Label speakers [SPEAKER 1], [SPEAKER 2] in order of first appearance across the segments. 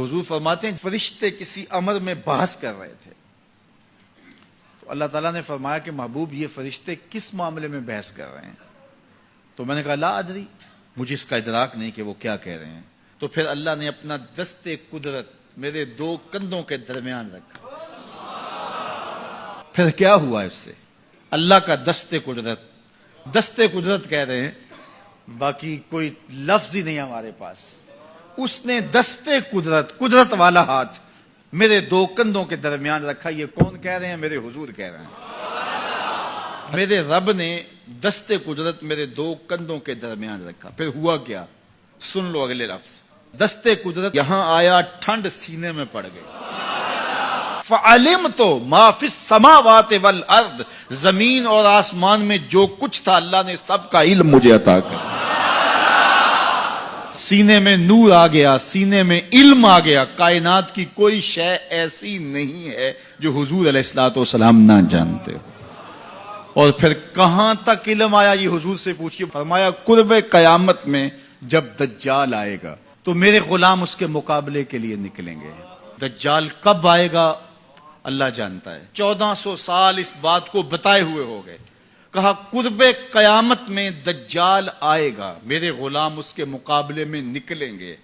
[SPEAKER 1] हुजूर फरमाते हैं फरिश्ते किसी अमर में बहस कर रहे थे, तो अल्लाह ताला ने फरमाया कि महबूब ये फरिश्ते किस मामले में बहस कर रहे हैं? तो मैंने कहा ला अदरी, मुझे इसका इदराक नहीं कि वो क्या कह रहे हैं। तो फिर अल्लाह ने अपना दस्ते कुदरत मेरे दो कंधों के दरमियान रखा। फिर क्या हुआ इससे? अल्लाह का दस्ते कुदरत कह रहे हैं, बाकी कोई लफ्ज ही नहीं हमारे पास। उसने दस्ते कुदरत वाला हाथ मेरे दो कंधों के दरमियान रखा। ये कौन कह रहे हैं? मेरे हुजूर कह रहे हैं। मेरे रब ने दस्ते कुदरत मेरे दो कंधों के दरमियान रखा। फिर हुआ क्या? सुन लो अगले लफ्ज। दस्ते कुदरत यहां आया, ठंड सीने में पड़ गई। फ़अलिम तो माफिस समावात वल अर्द, जमीन और आसमान में जो कुछ था अल्लाह ने सबका इल्म मुझे अता कर। सीने में नूर आ गया, सीने में इल्म आ गया। कायनात की कोई शय ऐसी नहीं है जो हुजूर अलैहिस्सलातु वस्सलाम ना जानते हो। और फिर कहां तक इल्म आया ये हुजूर से पूछिए। फरमाया कुर्बे कयामत में जब दज्जाल आएगा तो मेरे गुलाम उसके मुकाबले के लिए निकलेंगे। दज्जाल कब आएगा अल्लाह जानता है। 1400 साल इस बात को बताए हुए हो गए। कहा कुर्बे कयामत में दज्जाल आएगा, मेरे गुलाम उसके मुकाबले में निकलेंगे।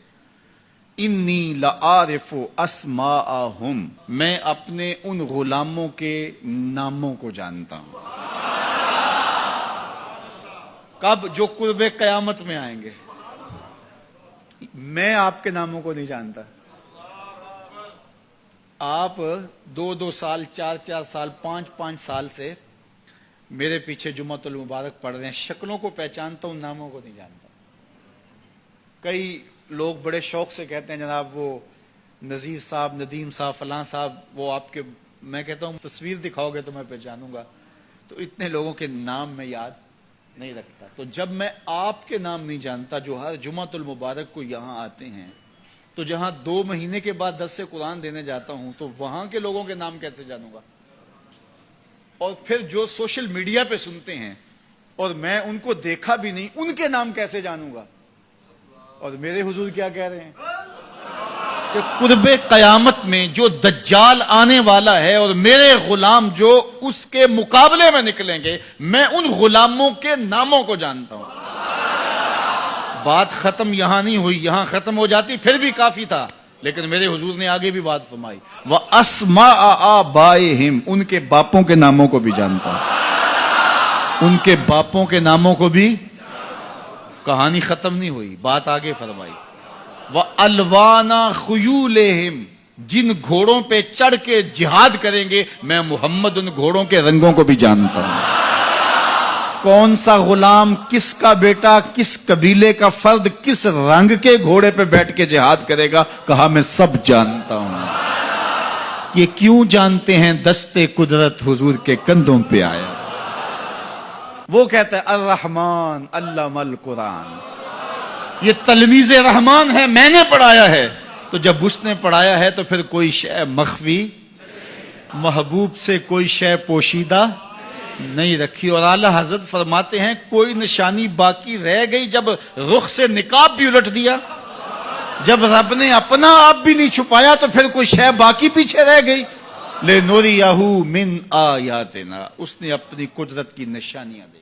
[SPEAKER 1] इन्नी लआरिफु अस्माअहुम, मैं अपने उन गुलामों के नामों को जानता हूं। कब? जो कुर्बे कयामत में आएंगे। मैं आपके नामों को नहीं जानता। आप 2-2 साल, 4-4 साल, 5-5 साल से मेरे पीछे जुम्मतुल मुबारक पढ़ रहे हैं। शक्लों को पहचानता हूं, नामों को नहीं जानता। कई लोग बड़े शौक से कहते हैं जनाब वो नजीर साहब, नदीम साहब, फलां साहब, वो आपके, मैं कहता हूं तस्वीर दिखाओगे तो मैं पहचानूंगा। तो इतने लोगों के नाम मैं याद नहीं रखता। तो जब मैं आपके नाम नहीं जानता जो हर जुम्मतुल मुबारक को यहां आते हैं, तो जहां 2 महीने के बाद 10 से कुरान देने जाता हूं तो वहां के लोगों के नाम कैसे जानूंगा? और फिर जो सोशल मीडिया पे सुनते हैं और मैं उनको देखा भी नहीं, उनके नाम कैसे जानूंगा? और मेरे हुजूर क्या कह रहे हैं कि कुर्बे कयामत में जो दज्जाल आने वाला है और मेरे गुलाम जो उसके मुकाबले में निकलेंगे, मैं उन गुलामों के नामों को जानता हूं। बात खत्म यहां नहीं हुई। यहां खत्म हो जाती फिर भी काफी था, लेकिन मेरे हुजूर ने आगे भी बात फरमाई। व अस्माअ आबाइहिम, उनके बापों के नामों को भी जानता हूं। उनके बापों के नामों को भी। कहानी खत्म नहीं हुई, बात आगे फरमाई। व अलवाना खुयूलेहिम, जिन घोड़ों पे चढ़ के जिहाद करेंगे, मैं मोहम्मद उन घोड़ों के रंगों को भी जानता हूं। कौन सा गुलाम, किसका बेटा, किस कबीले का फर्द किस रंग के घोड़े पे बैठ के जिहाद करेगा, कहा मैं सब जानता हूं। ये क्यों जानते हैं? दस्ते कुदरत हुजूर के कंधों पे आया। वो कहता है अर्रहमान अल्लमल कुरान, ये तलमीज़े रहमान है, मैंने पढ़ाया है। तो जब उसने पढ़ाया है तो फिर कोई शय मख्फी, महबूब से कोई शय पोशीदा नहीं रखी। और आला हजरत फरमाते हैं कोई निशानी बाकी रह गई जब रुख से निकाब भी उलट दिया, जब रब ने अपना आप भी नहीं छुपाया तो फिर कोई शय बाकी पीछे रह गई। ले नूरियहू मिन आयातिना, उसने अपनी कुदरत की निशानियां दी।